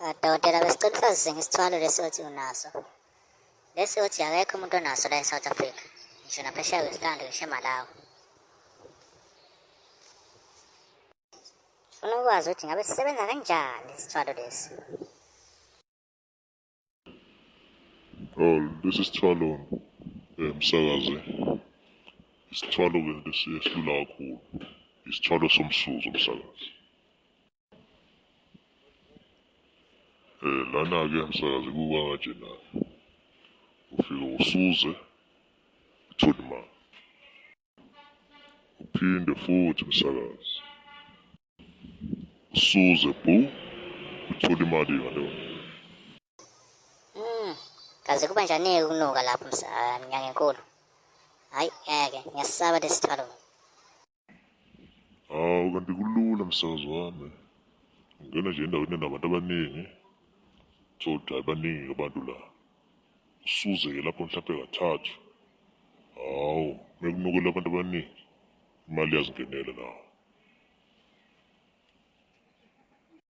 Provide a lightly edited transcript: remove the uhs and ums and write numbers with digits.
Dokotela, besicela usazise ngesithwalo lesi othi unaso. Lesi othi akekho umuntu onaso la e-South Africa. Ngisho naphesheya kwesilande, ngisho eMalawi. Ufuna ukwazi ukuthi ngabe sisebenza kanjani isithwalo lesi. Lesi sithwalo msakazi, isithwalo-ke lesi esilula kakhulu, isithwalo somsuzo msakazi. Lana-ke msakazi kuba kanjena, ufike usuze uthole imali, uphinde futhi msakazi usuze uthole imali ngaleyo. Kaze kuba njani-ke ukunuka lapho nyanga enkulu? Hayi, ngiyasisaba lesi sithwalo. Kanti kulula msakazi wami, ungena nje endaweni enabantu abaningi, uthole ukuthi baningi abantu la, usuze-ke lapho mhlampe kathathu. Mekunukela abantu abaningi, imali yazingenela nawe.